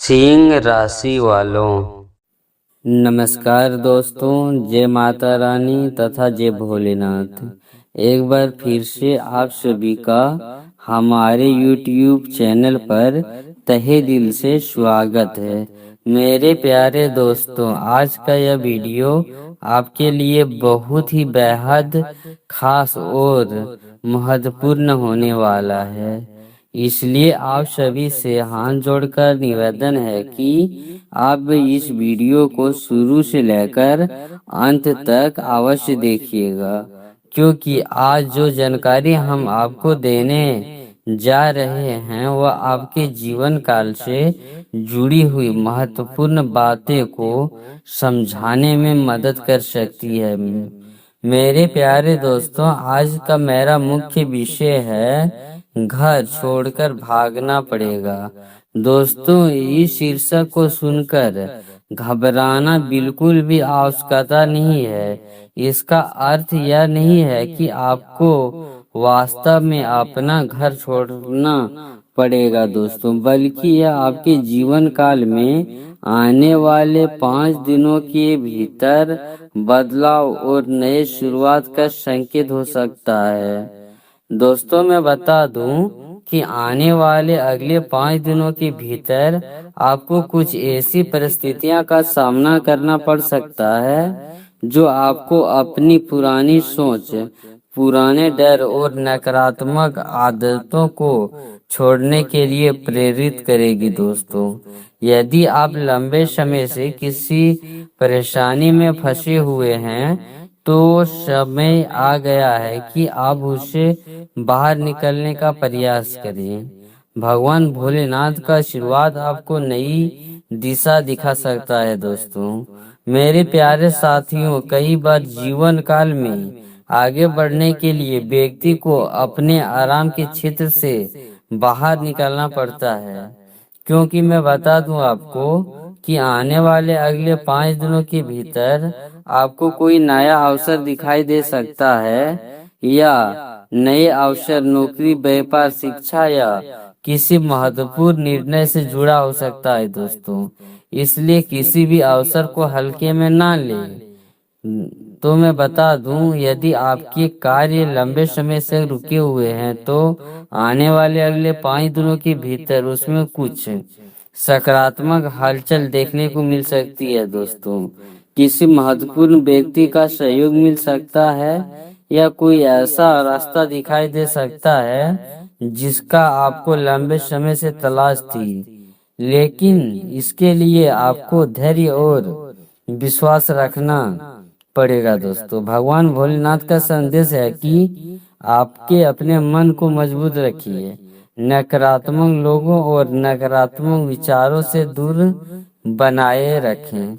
सिंह राशि वालों, नमस्कार दोस्तों, जय माता रानी तथा जय भोलेनाथ। एक बार फिर से आप सभी का हमारे YouTube चैनल पर तहे दिल से स्वागत है। मेरे प्यारे दोस्तों, आज का यह वीडियो आपके लिए बहुत ही बेहद खास और महत्वपूर्ण होने वाला है। इसलिए आप सभी से हाथ जोड़कर निवेदन है कि आप इस वीडियो को शुरू से लेकर अंत तक अवश्य देखिएगा, क्योंकि आज जो जानकारी हम आपको देने जा रहे हैं वह आपके जीवन काल से जुड़ी हुई महत्वपूर्ण बातें को समझाने में मदद कर सकती है। मेरे प्यारे दोस्तों, आज का मेरा मुख्य विषय है घर छोड़कर भागना पड़ेगा। दोस्तों, इस शीर्षक को सुनकर घबराना बिल्कुल भी आवश्यकता नहीं है। इसका अर्थ यह नहीं है कि आपको वास्तव में अपना घर छोड़ना पड़ेगा दोस्तों, बल्कि यह आपके जीवन काल में आने वाले 5 दिनों के भीतर बदलाव और नए शुरुआत का संकेत हो सकता है। दोस्तों, मैं बता दूं कि आने वाले अगले 5 दिनों के भीतर आपको कुछ ऐसी परिस्थितियां का सामना करना पड़ सकता है जो आपको अपनी पुरानी सोच, पुराने डर और नकारात्मक आदतों को छोड़ने के लिए प्रेरित करेगी। दोस्तों, यदि आप लंबे समय से किसी परेशानी में फंसे हुए हैं तो समय आ गया है कि आप उससे बाहर निकलने का प्रयास करें। भगवान भोलेनाथ का आशीर्वाद आपको नई दिशा दिखा सकता है। दोस्तों, मेरे प्यारे साथियों, कई बार जीवन काल में आगे बढ़ने के लिए व्यक्ति को अपने आराम के क्षेत्र से बाहर निकलना पड़ता है, क्योंकि मैं बता दूं आपको कि आने वाले अगले 5 दिनों के भीतर आपको कोई नया अवसर दिखाई दे सकता है, या नए अवसर नौकरी, व्यापार, शिक्षा या किसी महत्वपूर्ण निर्णय से जुड़ा हो सकता है। दोस्तों, इसलिए किसी भी अवसर को हल्के में ना लें। तो मैं बता दूं, यदि आपके कार्य लंबे समय से रुके हुए हैं तो आने वाले अगले 5 दिनों के भीतर उसमें कुछ सकारात्मक हलचल देखने को मिल सकती है। दोस्तों, किसी महत्वपूर्ण व्यक्ति का सहयोग मिल सकता है या कोई ऐसा रास्ता दिखाई दे सकता है जिसका आपको लंबे समय से तलाश थी, लेकिन इसके लिए आपको धैर्य और विश्वास रखना पड़ेगा। दोस्तों, भगवान भोलेनाथ का संदेश है कि आपके अपने मन को मजबूत रखिए, नकारात्मक लोगों और नकारात्मक विचारों से दूर बनाए रखें।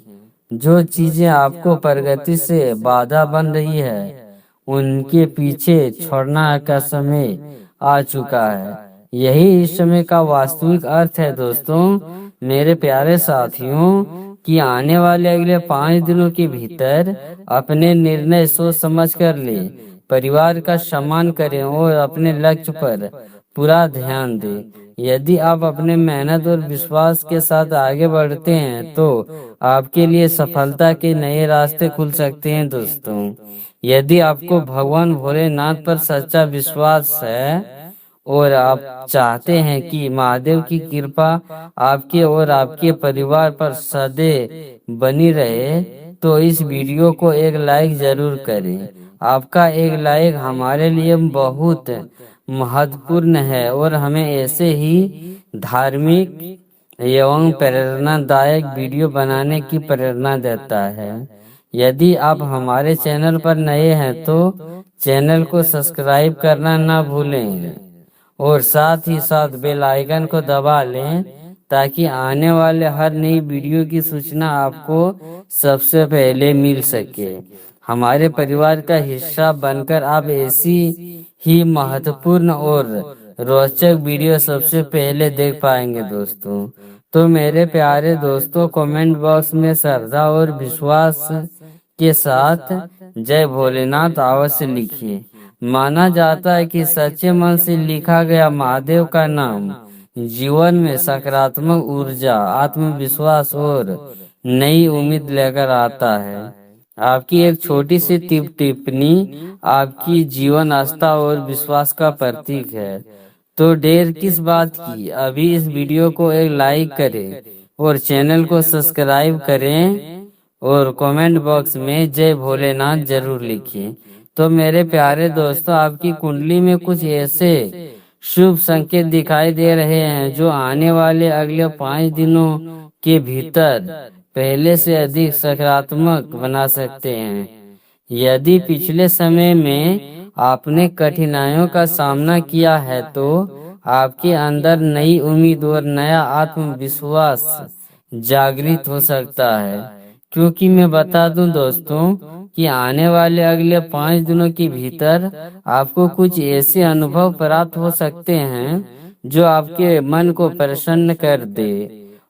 जो चीजें आपको प्रगति से बाधा बन रही है उनके पीछे छोड़ना का समय आ चुका है। यही इस समय का वास्तविक अर्थ है। दोस्तों, मेरे प्यारे साथियों, कि आने वाले अगले 5 दिनों के भीतर अपने निर्णय सोच समझ कर ले, परिवार का सम्मान करें और अपने लक्ष्य पर पूरा ध्यान दें। यदि आप अपने मेहनत और विश्वास के साथ आगे बढ़ते हैं तो आपके लिए सफलता के नए रास्ते खुल सकते हैं। दोस्तों, यदि आपको भगवान भोलेनाथ पर सच्चा विश्वास है और आप चाहते हैं कि महादेव की कृपा आपके और आपके परिवार पर सदैव बनी रहे, तो इस वीडियो को एक लाइक जरूर करें। आपका एक लाइक हमारे लिए बहुत महत्वपूर्ण है और हमें ऐसे ही धार्मिक एवं प्रेरणादायक वीडियो बनाने की प्रेरणा देता है। यदि आप हमारे चैनल पर नए हैं तो चैनल को सब्सक्राइब करना ना भूलें और साथ ही साथ बेल आइकन को दबा लें ताकि आने वाले हर नई वीडियो की सूचना आपको सबसे पहले मिल सके। हमारे परिवार का हिस्सा बनकर आप ऐसी ही महत्वपूर्ण और रोचक वीडियो सबसे पहले देख पाएंगे। दोस्तों, तो मेरे प्यारे दोस्तों, कमेंट बॉक्स में श्रद्धा और विश्वास के साथ जय भोलेनाथ अवश्य लिखिए। माना जाता है कि सच्चे मन से लिखा गया महादेव का नाम जीवन में सकारात्मक ऊर्जा, आत्मविश्वास और नई उम्मीद लेकर आता है। आपकी एक छोटी सी टिप्पणी आपकी जीवन आस्था और विश्वास का प्रतीक है। तो देर किस बात की, अभी इस वीडियो को एक लाइक करें और चैनल को सब्सक्राइब करें और कमेंट बॉक्स में जय भोलेनाथ जरूर लिखिए। तो मेरे प्यारे दोस्तों, आपकी कुंडली में कुछ ऐसे शुभ संकेत दिखाई दे रहे हैं जो आने वाले अगले 5 दिनों के भीतर पहले से अधिक सकारात्मक बना सकते हैं। यदि पिछले समय में आपने कठिनाइयों का सामना किया है तो आपके अंदर नई उम्मीद और नया आत्मविश्वास जागृत हो सकता है। क्योंकि मैं बता दूं दोस्तों कि आने वाले अगले 5 दिनों के भीतर आपको कुछ ऐसे अनुभव प्राप्त हो सकते हैं जो आपके मन को प्रसन्न कर दे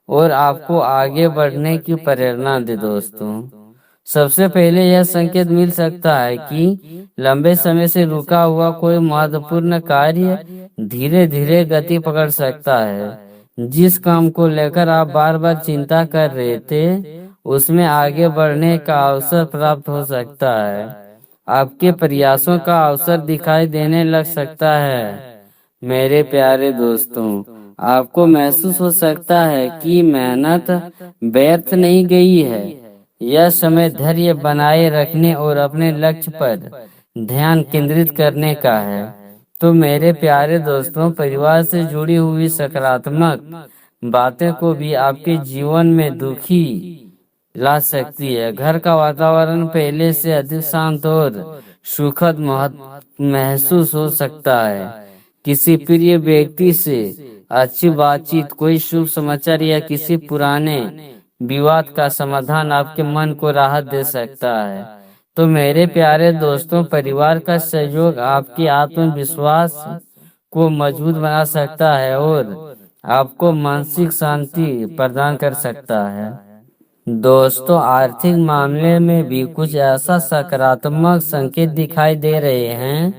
और आपको आगे बढ़ने की प्रेरणा दे। दोस्तों, सबसे पहले यह संकेत मिल सकता है कि लंबे समय से रुका हुआ कोई महत्वपूर्ण कार्य धीरे धीरे गति पकड़ सकता है। जिस काम को लेकर आप बार बार चिंता कर रहे थे उसमें आगे बढ़ने का अवसर प्राप्त हो सकता है। आपके प्रयासों का अवसर दिखाई देने लग सकता है। मेरे प्यारे दोस्तों, आपको महसूस हो सकता है कि मेहनत व्यर्थ नहीं गई है। यह समय धैर्य बनाए रखने और अपने लक्ष्य पर ध्यान केंद्रित करने का है। तो मेरे प्यारे दोस्तों, परिवार से जुड़ी हुई सकारात्मक बातें को भी आपके जीवन में दुखी ला सकती है। घर का वातावरण पहले से अधिक शांत और सुखद महसूस हो सकता है। किसी प्रिय व्यक्ति से अच्छी बातचीत, कोई शुभ समाचार या किसी पुराने विवाद का समाधान आपके मन को राहत दे सकता है। तो मेरे प्यारे दोस्तों, परिवार का सहयोग आपके आत्मविश्वास को मजबूत बना सकता है और आपको मानसिक शांति प्रदान कर सकता है। दोस्तों, आर्थिक मामले में भी कुछ ऐसा सकारात्मक संकेत दिखाई दे रहे हैं।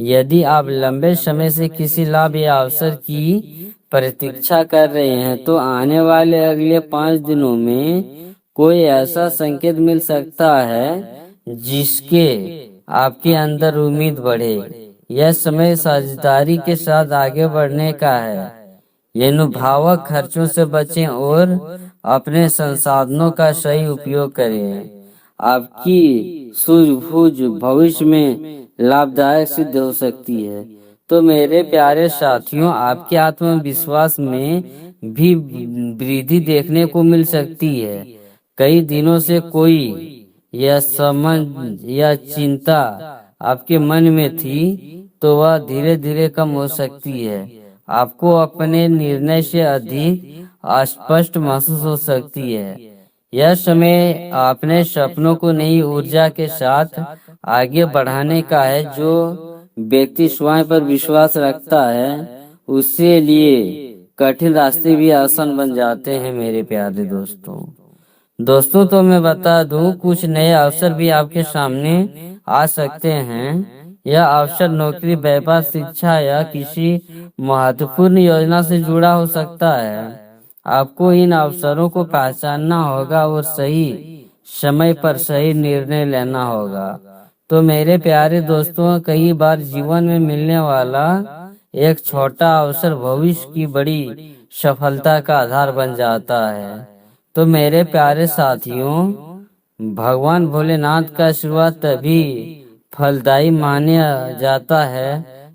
यदि आप लंबे समय से किसी लाभ या अवसर की प्रतीक्षा कर रहे हैं तो आने वाले अगले 5 दिनों में कोई ऐसा संकेत मिल सकता है जिसके आपके अंदर उम्मीद बढ़े। यह समय साझेदारी के साथ आगे बढ़ने का है। भावुक खर्चों से बचें और अपने संसाधनों का सही उपयोग करें। आपकी सूझबूझ भविष्य में लाभदायक सिद्ध हो सकती है। तो मेरे प्यारे साथियों, आपके आत्मविश्वास में भी वृद्धि देखने को मिल सकती है। कई दिनों से कोई यह समझ या चिंता आपके मन में थी तो वह धीरे धीरे कम हो सकती है। आपको अपने निर्णय से अधिक स्पष्ट महसूस हो सकती है। यह समय अपने सपनों को नई ऊर्जा के साथ आगे बढ़ाने का है। जो व्यक्ति स्वयं पर विश्वास रखता है उसके लिए कठिन रास्ते भी आसान बन जाते हैं। मेरे प्यारे दोस्तों, तो मैं बता दूं, कुछ नए अवसर भी आपके सामने आ सकते हैं। यह अवसर नौकरी, व्यापार, शिक्षा या किसी महत्वपूर्ण योजना से जुड़ा हो सकता है। आपको इन अवसरों को पहचानना होगा और सही समय पर सही निर्णय लेना होगा। तो मेरे प्यारे दोस्तों, कई बार जीवन में मिलने वाला एक छोटा अवसर भविष्य की बड़ी सफलता का आधार बन जाता है। तो मेरे प्यारे साथियों, भगवान भोलेनाथ का आशीर्वाद तभी फलदायी माना जाता है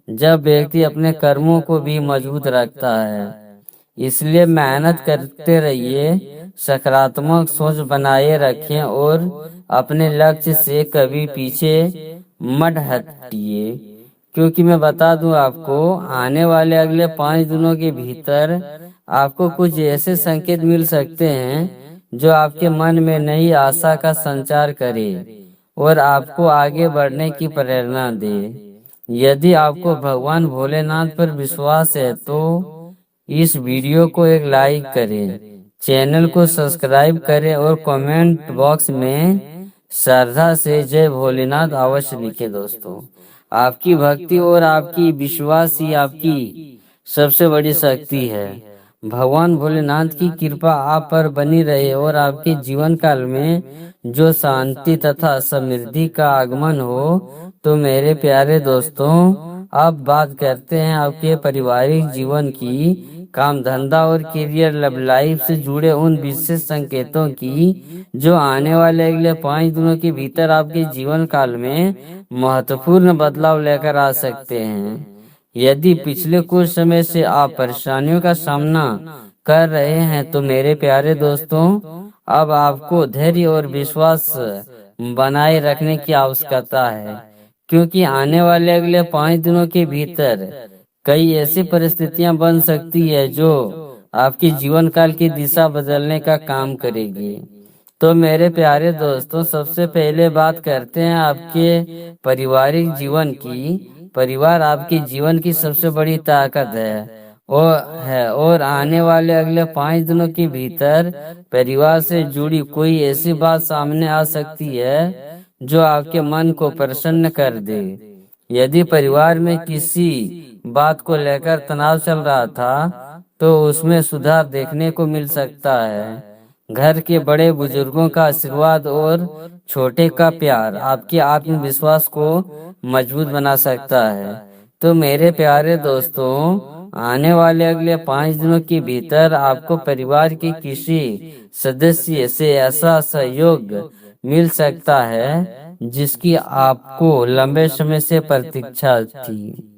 जब व्यक्ति अपने कर्मों को भी मजबूत रखता है। इसलिए मेहनत करते रहिए, सकारात्मक सोच बनाए रखें और अपने लक्ष्य से कभी पीछे मत हटिए। क्योंकि मैं बता दूं आपको, आने वाले अगले 5 दिनों के भीतर आपको कुछ ऐसे संकेत मिल सकते हैं जो आपके मन में नई आशा का संचार करे और आपको आगे बढ़ने की प्रेरणा दे। यदि आपको भगवान भोलेनाथ पर विश्वास है तो इस वीडियो को एक लाइक करें, चैनल को सब्सक्राइब करें और कमेंट बॉक्स में श्रद्धा से जय भोलेनाथ अवश्य लिखें। दोस्तों, आपकी भक्ति और आपकी विश्वास ही आपकी सबसे बड़ी शक्ति है। भगवान भोलेनाथ की कृपा आप पर बनी रहे और आपके जीवन काल में जो शांति तथा समृद्धि का आगमन हो। तो मेरे प्यारे दोस्तों, अब बात करते हैं आपके पारिवारिक जीवन की, काम धंधा और करियर लव लाइफ से जुड़े उन विशेष संकेतों की जो आने वाले अगले 5 दिनों के भीतर आपके जीवन काल में महत्वपूर्ण बदलाव लेकर आ सकते हैं। यदि पिछले कुछ समय से आप परेशानियों का सामना कर रहे हैं तो मेरे प्यारे दोस्तों, अब आपको धैर्य और विश्वास बनाए रखने की आवश्यकता है, क्योंकि आने वाले अगले 5 दिनों के भीतर कई ऐसी परिस्थितियां बन सकती है जो आपके जीवन काल की दिशा बदलने का काम करेगी। तो मेरे प्यारे दोस्तों, सबसे पहले बात करते हैं आपके पारिवारिक जीवन की। परिवार आपके जीवन की सबसे बड़ी ताकत है और आने वाले अगले 5 दिनों के भीतर परिवार से जुड़ी कोई ऐसी बात सामने आ सकती है जो आपके मन को प्रसन्न कर दे। यदि परिवार में किसी बात को लेकर तनाव चल रहा था तो उसमें सुधार देखने को मिल सकता है। घर के बड़े बुजुर्गों का आशीर्वाद और छोटे का प्यार आपके आत्मविश्वास को मजबूत बना सकता है। तो मेरे प्यारे दोस्तों, आने वाले अगले 5 दिनों के भीतर आपको परिवार के किसी सदस्य से ऐसा सहयोग मिल सकता है जिसकी आपको लंबे समय से प्रतीक्षा थी।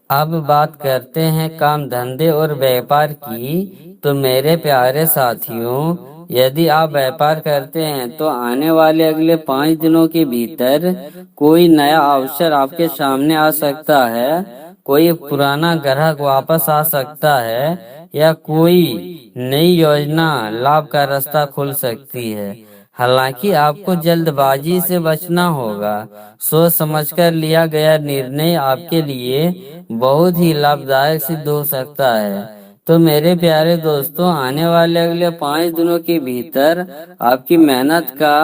अब बात करते हैं काम धंधे और व्यापार की। तो मेरे प्यारे साथियों, यदि आप व्यापार करते हैं तो आने वाले अगले 5 दिनों के भीतर कोई नया अवसर आपके सामने आ सकता है। कोई पुराना ग्राहक वापस आ सकता है या कोई नई योजना लाभ का रास्ता खुल सकती है। हालांकि आपको जल्दबाजी से बचना होगा। सोच समझकर लिया गया निर्णय आपके लिए बहुत ही लाभदायक सिद्ध हो सकता है। तो मेरे प्यारे दोस्तों, आने वाले अगले 5 दिनों के भीतर आपकी मेहनत का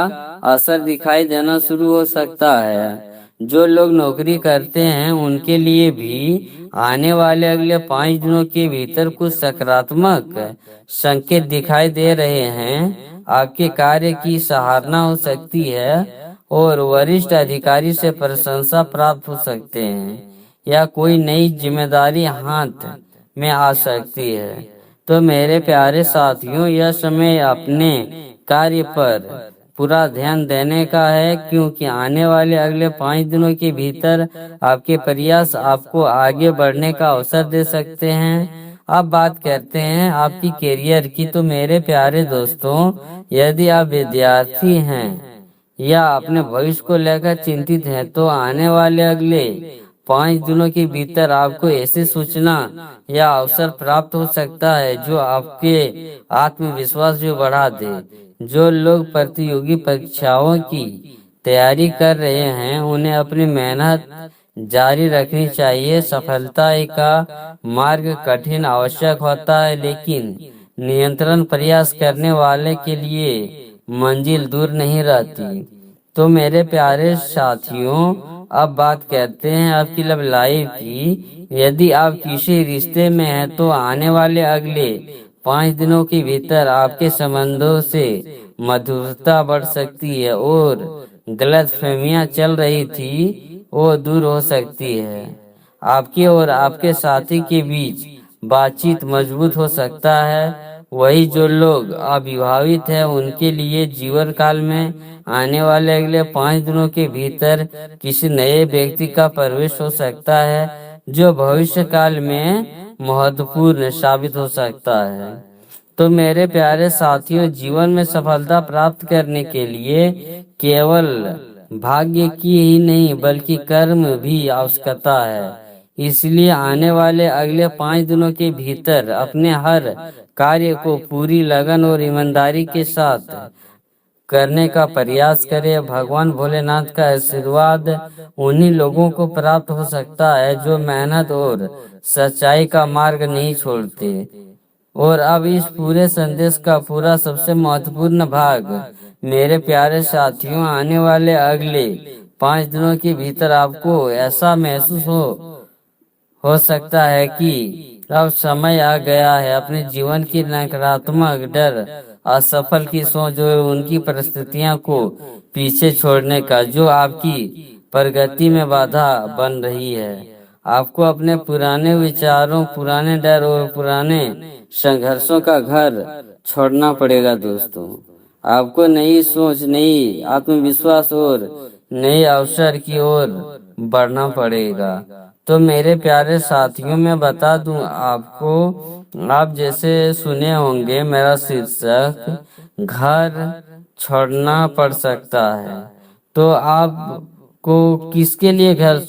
असर दिखाई देना शुरू हो सकता है। जो लोग नौकरी करते हैं उनके लिए भी आने वाले अगले 5 दिनों के भीतर कुछ सकारात्मक संकेत दिखाई दे रहे हैं। आपके कार्य की सराहना हो सकती है और वरिष्ठ अधिकारी से प्रशंसा प्राप्त हो सकते हैं या कोई नई जिम्मेदारी हाथ में आ सकती है। तो मेरे प्यारे साथियों, यह समय अपने कार्य पर पूरा ध्यान देने का है, क्योंकि आने वाले अगले 5 दिनों के भीतर आपके प्रयास आपको आगे बढ़ने का अवसर दे सकते हैं। अब बात करते हैं आपकी करियर की। तो मेरे प्यारे दोस्तों, यदि आप विद्यार्थी हैं या अपने भविष्य को लेकर चिंतित हैं तो आने वाले अगले 5 दिनों के भीतर आपको ऐसी सूचना या अवसर प्राप्त हो सकता है जो आपके आत्मविश्वास भी बढ़ा दे। जो लोग प्रतियोगी परीक्षाओं की तैयारी कर रहे हैं उन्हें अपनी मेहनत जारी रखनी चाहिए। सफलता का मार्ग कठिन आवश्यक होता है, लेकिन नियंत्रण प्रयास करने वाले के लिए मंजिल दूर नहीं रहती। तो मेरे प्यारे साथियों, अब बात करते हैं आपकी लव लाइफ की। यदि आप किसी रिश्ते में हैं तो आने वाले अगले 5 दिनों के भीतर आपके संबंधों से मधुरता बढ़ सकती है और गलतफहमियां चल रही थी वो दूर हो सकती है। आपके और आपके साथी के बीच बातचीत मजबूत हो सकता है। वही जो लोग अविवाहित हैं उनके लिए जीवन काल में आने वाले अगले 5 दिनों के भीतर किसी नए व्यक्ति का प्रवेश हो सकता है जो भविष्य काल में महत्वपूर्ण साबित हो सकता है। तो मेरे प्यारे साथियों, जीवन में सफलता प्राप्त करने के लिए केवल भाग्य की ही नहीं बल्कि कर्म भी आवश्यकता है। इसलिए आने वाले अगले 5 दिनों के भीतर अपने हर कार्य को पूरी लगन और ईमानदारी के साथ करने का प्रयास करें। भगवान भोलेनाथ का आशीर्वाद उन्हीं लोगों को प्राप्त हो सकता है जो मेहनत और सच्चाई का मार्ग नहीं छोड़ते। और अब इस पूरे संदेश का पूरा सबसे महत्वपूर्ण भाग, मेरे प्यारे साथियों, आने वाले अगले 5 दिनों के भीतर आपको ऐसा महसूस हो सकता है कि अब समय आ गया है अपने जीवन की नकारात्मक डर, असफल की सोच और उनकी परिस्थितियों को पीछे छोड़ने का, जो आपकी प्रगति में बाधा बन रही है। आपको अपने पुराने विचारों, पुराने डर और पुराने संघर्षों का घर छोड़ना पड़ेगा दोस्तों। आपको नई सोच, नई आत्मविश्वास और नए अवसर की ओर बढ़ना पड़ेगा। तो मेरे प्यारे साथियों, मैं बता दूं आपको, आप जैसे सुने होंगे मेरा शीर्षक घर छोड़ना पड़ सकता है। तो आपको किसके लिए घर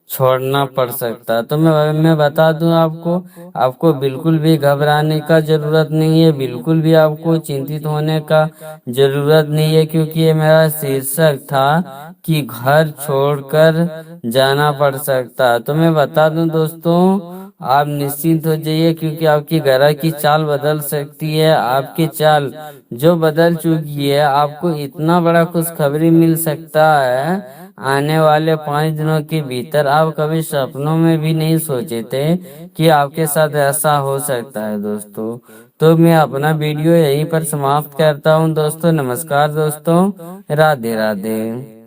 छोड़ना पड़ सकता है? तो मैं बता दूं आपको बिल्कुल भी घबराने का जरूरत नहीं है, बिल्कुल भी आपको चिंतित होने का जरूरत नहीं है, क्योंकि ये मेरा शीर्षक था कि घर छोड़कर जाना पड़ सकता है। तो मैं बता दूं दोस्तों, आप निश्चिंत हो जाइए, क्योंकि आपकी ग्रह की चाल बदल सकती है। आपकी चाल जो बदल चुकी है, आपको इतना बड़ा खुशखबरी मिल सकता है आने वाले 5 दिनों के भीतर। आप कभी सपनों में भी नहीं सोचे थे कि आपके साथ ऐसा हो सकता है दोस्तों। तो मैं अपना वीडियो यहीं पर समाप्त करता हूं दोस्तों। नमस्कार दोस्तों, राधे राधे।